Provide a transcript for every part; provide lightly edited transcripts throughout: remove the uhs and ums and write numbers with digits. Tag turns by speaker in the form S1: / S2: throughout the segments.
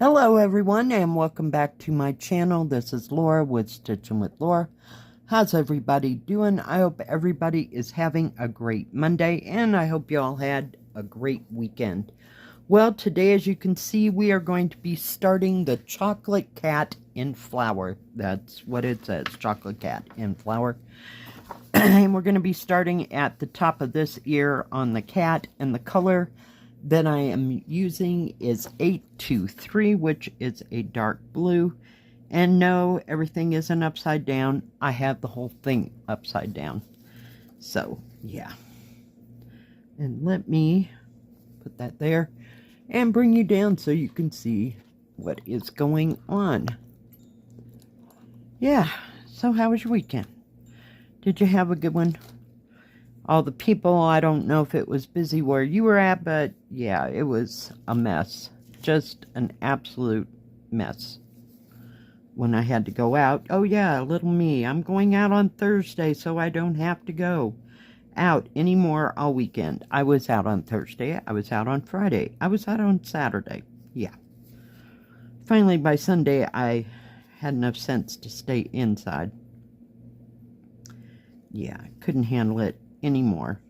S1: Hello everyone and welcome back to my channel. This is Laura with Stitchin with Laura. How's everybody doing? I hope everybody is having a great Monday and I hope you all had a great weekend. Well, today as you can see we are going to be starting the chocolate cat in flower. That's what it says, chocolate cat in flower. And we're going to be starting at the top of this ear on the cat, and the color that I am using is 823, which is a dark blue. And no, everything isn't upside down. I have the whole thing upside down. So, yeah. And let me put that there and bring you down so you can see what is going on. Yeah, so how was your weekend? Did you have a good one? All the people, I don't know if it was busy where you were at, but yeah, it was a mess. Just an absolute mess. When I had to go out, oh yeah, little me, I'm going out on Thursday so I don't have to go out anymore all weekend. I was out on Thursday, I was out on Friday, I was out on Saturday. Yeah. Finally, by Sunday, I had enough sense to stay inside. Yeah, couldn't handle it anymore.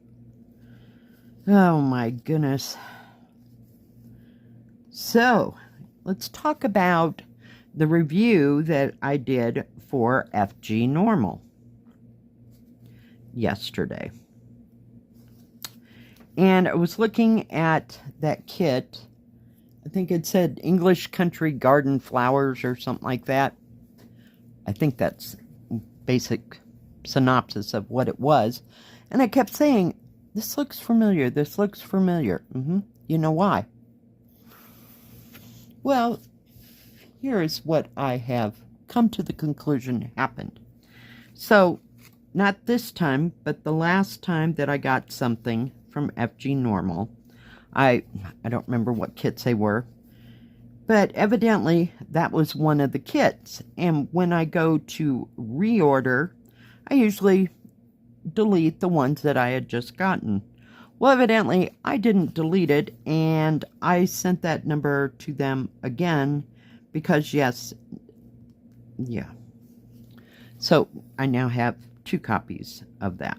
S1: Oh my goodness. So, let's talk about the review that I did for FGNormal yesterday. And I was looking at that kit. I think it said English Country Garden Flowers or something like that. I think that's basic synopsis of what it was. And I kept saying, this looks familiar, this looks familiar. You know why? Well, here is what I have come to the conclusion happened. So, not this time, but the last time that I got something from FGNormal, I don't remember what kits they were, but evidently that was one of the kits. And when I go to reorder, I usually delete the ones that I had just gotten. Well, evidently, I didn't delete it, and I sent that number to them again because, yes, yeah. So, I now have 2 copies of that.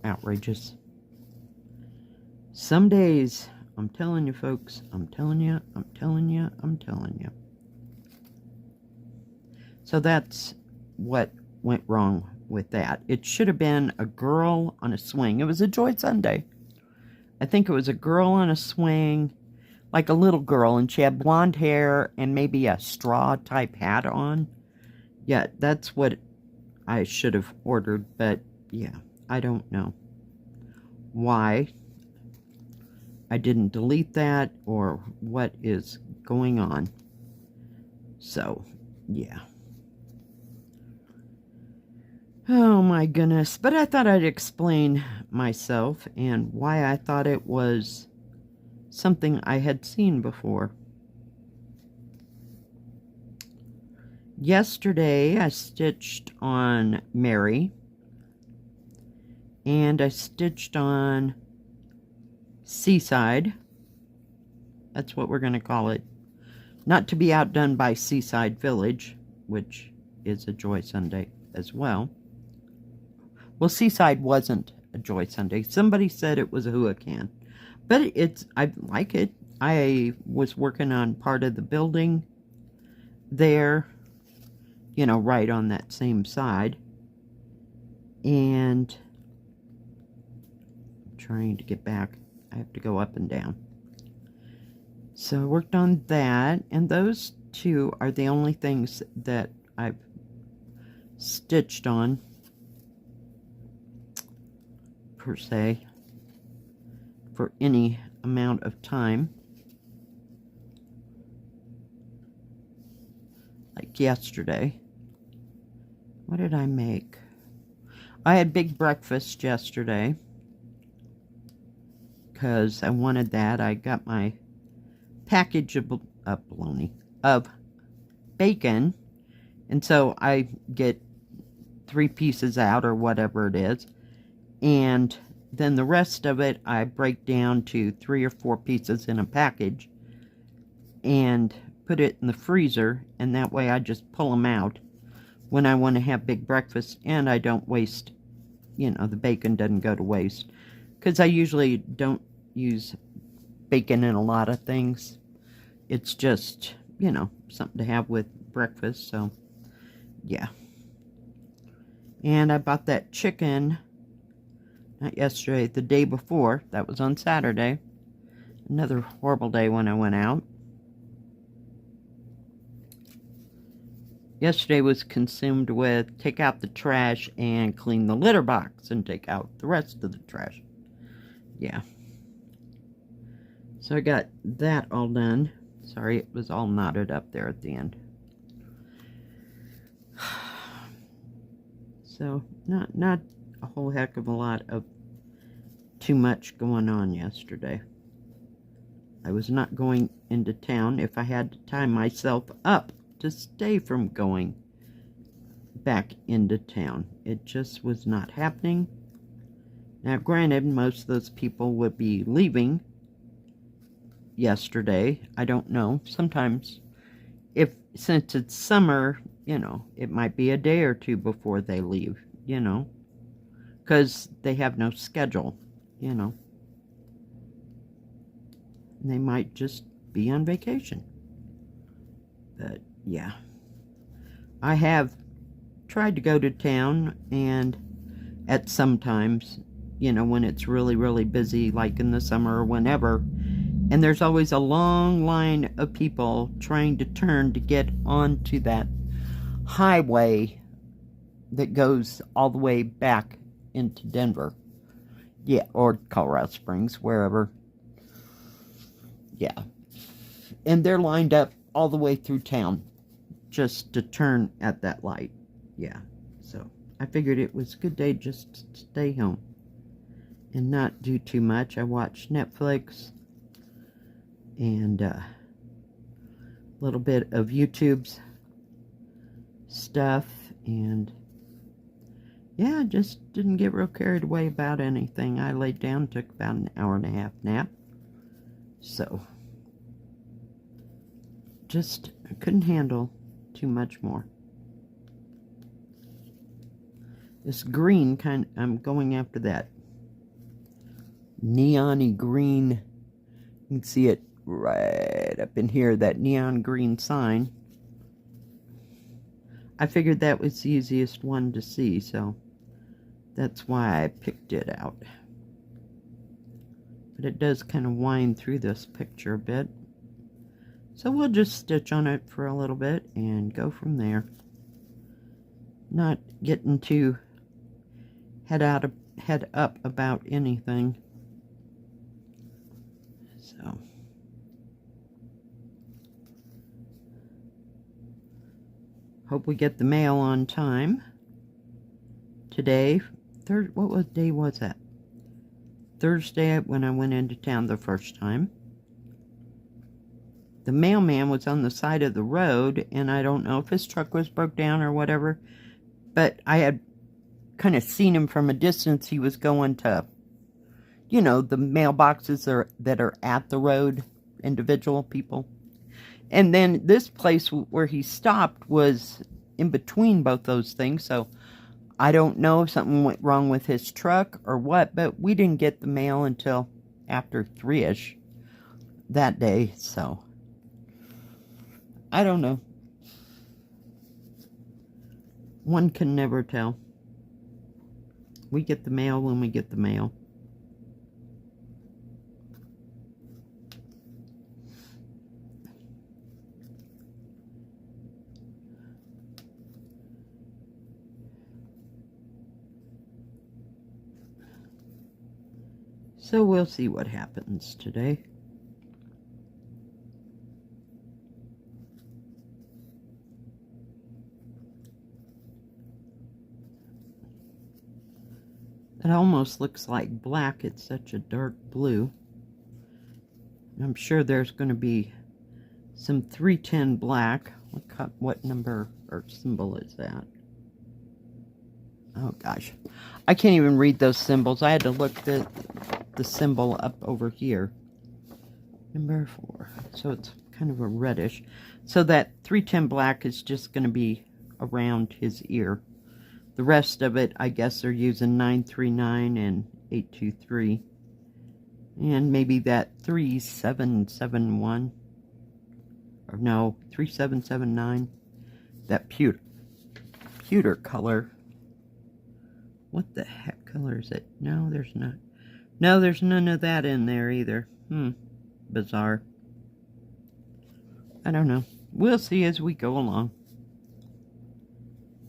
S1: Outrageous. Some days, I'm telling you folks, I'm telling you. So that's what went wrong with that. It should have been a girl on a swing. It was a Joy Sunday. I think it was a girl on a swing, like a little girl, and she had blonde hair and maybe a straw type hat on. Yeah, that's what I should have ordered, but yeah, I don't know why I didn't delete that or what is going on. So, yeah. Oh my goodness, but I thought I'd explain myself and why I thought it was something I had seen before. Yesterday I stitched on Mary and I stitched on Seaside. That's what we're going to call it. Not to be outdone by Seaside Village, which is a Joy Sunday as well. Well, Seaside wasn't a Joy Sunday. Somebody said it was a Huracan. But I like it. I was working on part of the building there, you know, right on that same side. And I'm trying to get back. I have to go up and down. So I worked on that. And those 2 are the only things that I've stitched on, per se, for any amount of time. Like yesterday. What did I make? I had big breakfast yesterday because I wanted that. I got my package of bacon, and so I get 3 pieces out or whatever it is. And then the rest of it I break down to 3 or 4 pieces in a package and put it in the freezer, and that way I just pull them out when I want to have big breakfast, and I don't waste, you know, the bacon doesn't go to waste, because I usually don't use bacon in a lot of things. It's just, you know, something to have with breakfast, so yeah. And I bought that chicken, not yesterday, the day before. That was on Saturday. Another horrible day when I went out. Yesterday was consumed with take out the trash and clean the litter box and take out the rest of the trash. Yeah. So I got that all done. Sorry, it was all knotted up there at the end. So, not a whole heck of a lot of too much going on yesterday. I was not going into town if I had to tie myself up to stay from going back into town. It just was not happening. Now, granted, most of those people would be leaving yesterday. I don't know. Sometimes, since it's summer, you know, it might be a day or two before they leave, you know, because they have no schedule, you know. And they might just be on vacation. But, yeah. I have tried to go to town, and at some times, you know, when it's really, really busy, like in the summer or whenever, and there's always a long line of people trying to turn to get onto that highway that goes all the way back into Denver. Yeah, or Colorado Springs, wherever. Yeah. And they're lined up all the way through town just to turn at that light. Yeah. So I figured it was a good day just to stay home and not do too much. I watched Netflix and a little bit of YouTube's stuff, and yeah, just didn't get real carried away about anything. I laid down, took about an hour and a half nap, so just couldn't handle too much more. This green I'm going after that neon-y green. You can see it right up in here, that neon green sign. I figured that was the easiest one to see, so that's why I picked it out. But it does kind of wind through this picture a bit. So we'll just stitch on it for a little bit and go from there. Not getting too head up about anything. So hope we get the mail on time today. What day was that? Thursday when I went into town the first time. The mailman was on the side of the road, and I don't know if his truck was broke down or whatever, but I had kind of seen him from a distance. He was going to, you know, the mailboxes that are at the road, individual people. And then this place where he stopped was in between both those things, so I don't know if something went wrong with his truck or what, but we didn't get the mail until after 3-ish that day, so I don't know. One can never tell. We get the mail when we get the mail. So we'll see what happens today. It almost looks like black. It's such a dark blue. I'm sure there's going to be some 310 black. What number or symbol is that? Oh gosh, I can't even read those symbols. I had to look the symbol up over here. Number 4. So it's kind of a reddish. So that 310 black is just going to be around his ear. The rest of it, I guess they're using 939 and 823. And maybe that 3771. Or no, 3779. That pewter color. What the heck color is it? No, there's not. No, there's none of that in there either. Bizarre. I don't know. We'll see as we go along.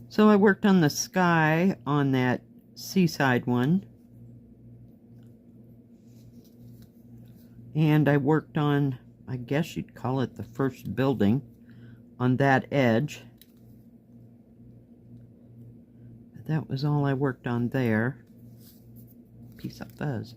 S1: So I worked on the sky on that seaside one. And I worked on, I guess you'd call it the first building on that edge. But that was all I worked on there. Piece of fuzz.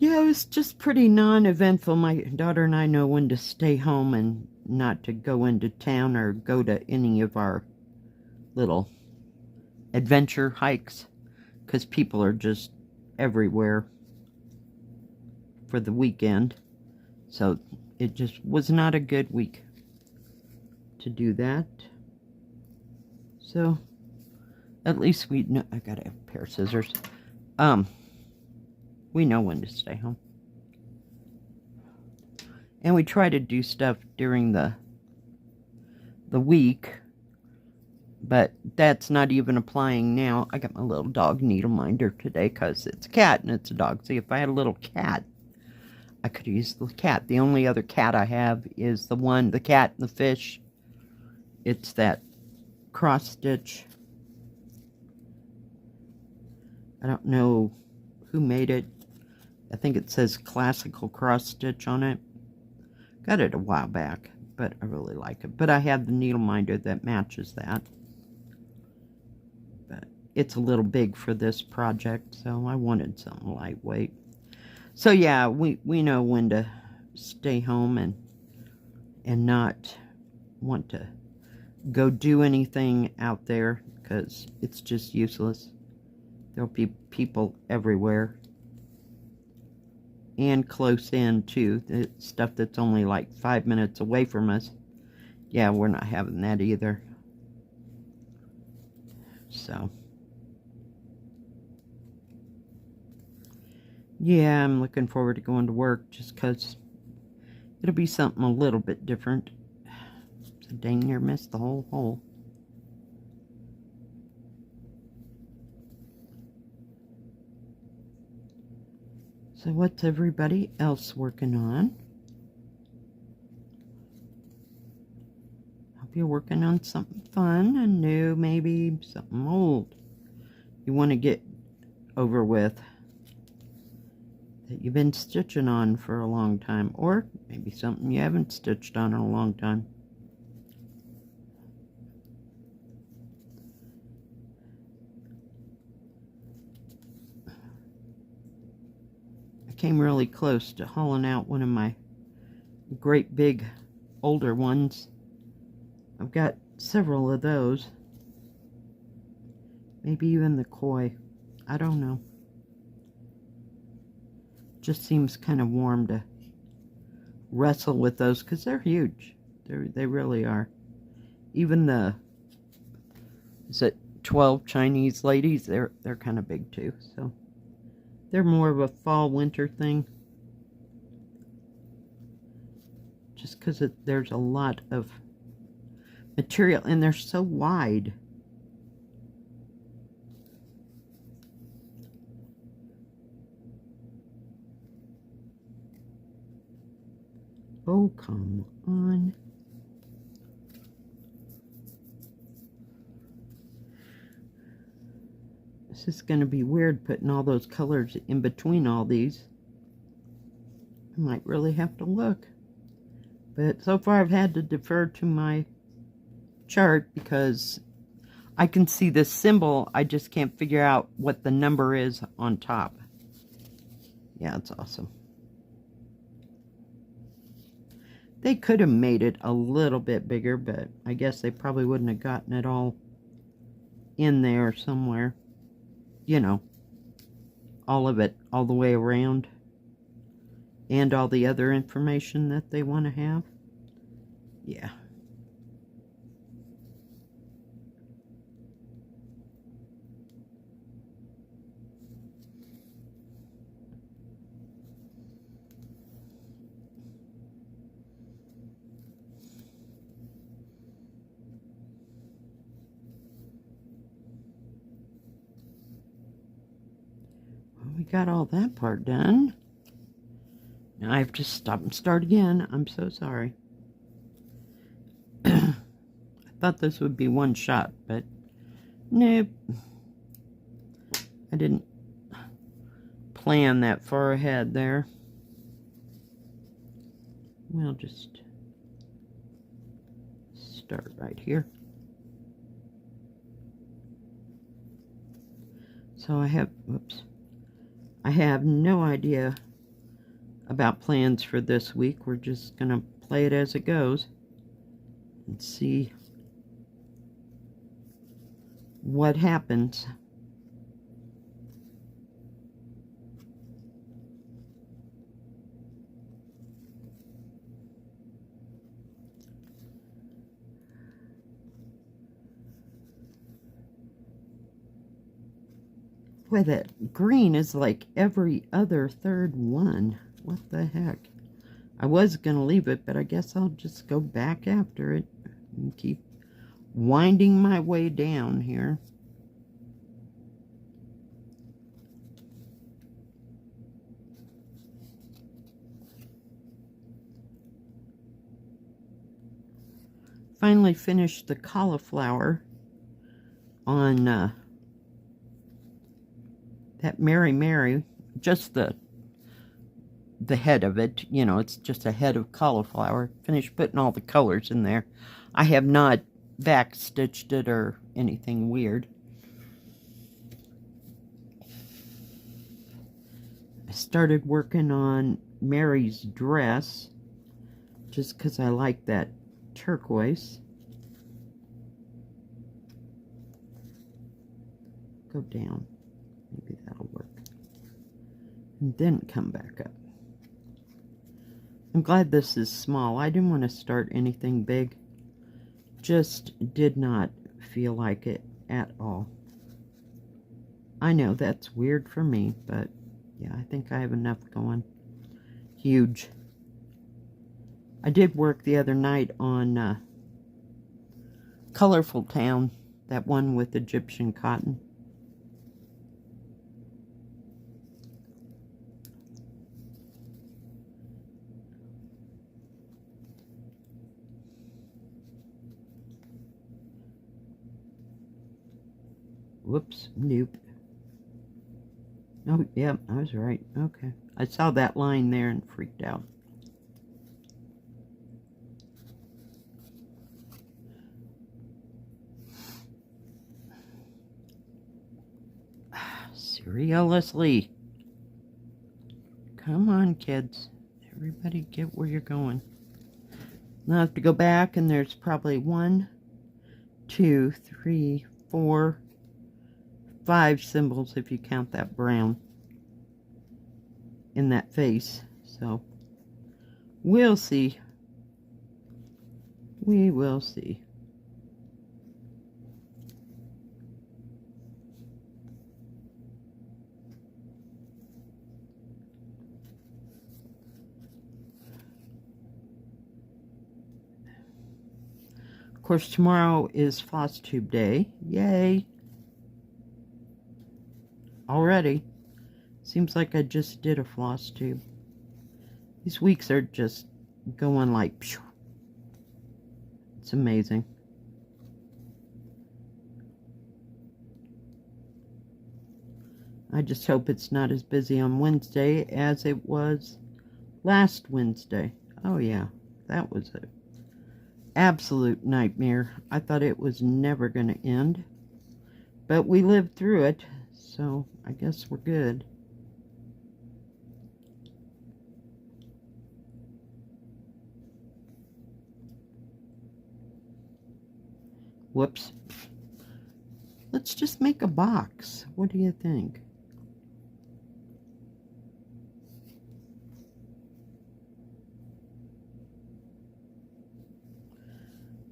S1: Yeah, it was just pretty non-eventful. My daughter and I know when to stay home and not to go into town or go to any of our little adventure hikes, because people are just everywhere for the weekend. So it just was not a good week to do that. So at least we know. I gotta have a pair of scissors. We know when to stay home. And we try to do stuff during the week, but that's not even applying now. I got my little dog needle minder today because it's a cat and it's a dog. See, if I had a little cat, I could use the cat. The only other cat I have is the cat and the fish. It's that cross stitch. I don't know who made it. I think it says classical cross stitch on it. Got it a while back, but I really like it. But I have the needle minder that matches that. But it's a little big for this project, so I wanted something lightweight. So yeah, we know when to stay home and not want to go do anything out there, because it's just useless. There'll be people everywhere. And close in too. The stuff that's only like 5 minutes away from us. Yeah, we're not having that either. So yeah, I'm looking forward to going to work just because it'll be something a little bit different. So dang near missed the whole hole. So what's everybody else working on? Hope you're working on something fun and new, maybe something old you want to get over with that you've been stitching on for a long time, or maybe something you haven't stitched on in a long time. Came really close to hauling out one of my great big older ones. I've got several of those. Maybe even the koi. I don't know. Just seems kind of warm to wrestle with those because they're huge. They really are. Even the, is it 12 Chinese ladies? They're kind of big too. So they're more of a fall-winter thing. Just because there's a lot of material, and they're so wide. Oh, come on. This is going to be weird putting all those colors in between all these. I might really have to look. But so far I've had to defer to my chart because I can see this symbol. I just can't figure out what the number is on top. Yeah, it's awesome. They could have made it a little bit bigger, but I guess they probably wouldn't have gotten it all in there somewhere. You know, all of it, all the way around. And all the other information that they want to have. Yeah. Well, we got all that part done. Now I have to stop and start again. I'm so sorry. I thought this would be one shot, but nope. I didn't plan that far ahead there. We'll just start right here. So I have, whoops. I have no idea about plans for this week. We're just going to play it as it goes and see what happens. Boy, that green is like every other third one. What the heck? I was going to leave it, but I guess I'll just go back after it and keep winding my way down here. Finally finished the cauliflower on that Mary Mary, just the head of it, you know, it's just a head of cauliflower. Finished putting all the colors in there. I have not back stitched it or anything weird. I started working on Mary's dress just because I like that turquoise. Go down. Maybe that'll work. And then come back up. I'm glad this is small. I didn't want to start anything big. Just did not feel like it at all. I know that's weird for me, but yeah, I think I have enough going. Huge. I did work the other night on Colorful Town, that one with Egyptian cotton. Whoops, nope. Oh, yeah, I was right. Okay. I saw that line there and freaked out. Seriously. Come on, kids. Everybody get where you're going. Now I have to go back, and there's probably 1, 2, 3, 4, 5 symbols if you count that brown in that face. So we'll see. We will see. Of course, tomorrow is floss tube day. Yay! Already. Seems like I just did a floss tube. These weeks are just going like, phew. It's amazing. I just hope it's not as busy on Wednesday as it was last Wednesday. Oh yeah, that was an absolute nightmare. I thought it was never going to end, but we lived through it, so I guess we're good. Whoops. Let's just make a box. What do you think?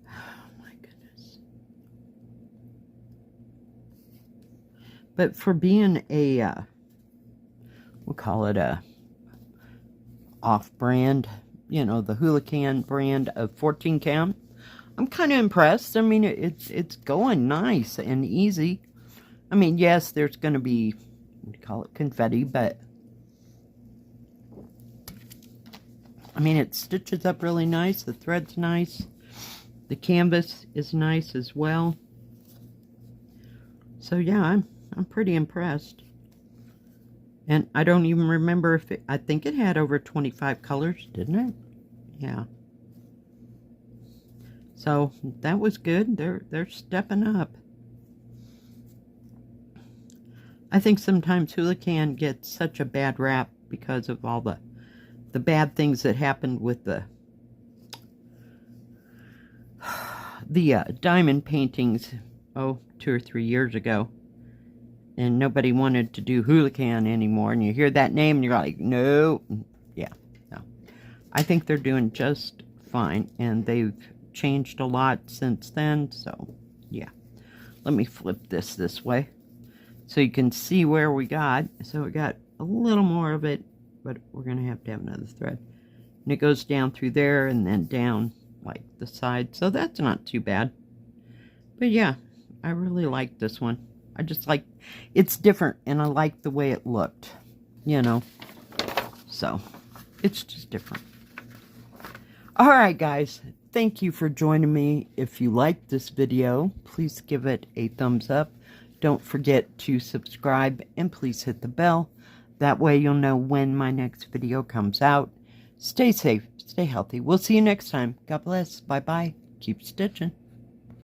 S1: Oh my goodness. But for being a, we'll call it a off-brand, you know, the Houlihan brand of 14 count, I'm kind of impressed. I mean, it's going nice and easy. I mean, yes, there's going to be, what do you call it, confetti, but I mean, it stitches up really nice. The thread's nice. The canvas is nice as well. So yeah, I'm pretty impressed. And I don't even remember if it, I think it had over 25 colors, didn't it? Yeah. So that was good. They're stepping up. I think sometimes Houlihan gets such a bad rap because of all the bad things that happened with the diamond paintings, 2 or 3 years ago. And nobody wanted to do Houlihan anymore. And you hear that name and you're like, no. Yeah, no. I think they're doing just fine. And they've changed a lot since then. So, yeah. Let me flip this way so you can see where we got. So we got a little more of it, but we're going to have another thread. And it goes down through there and then down like the side. So that's not too bad. But yeah, I really like this one. I just like, it's different, and I like the way it looked, you know, so it's just different. All right, guys, thank you for joining me. If you liked this video, please give it a thumbs up. Don't forget to subscribe, and please hit the bell. That way you'll know when my next video comes out. Stay safe, stay healthy. We'll see you next time. God bless. Bye-bye. Keep stitching.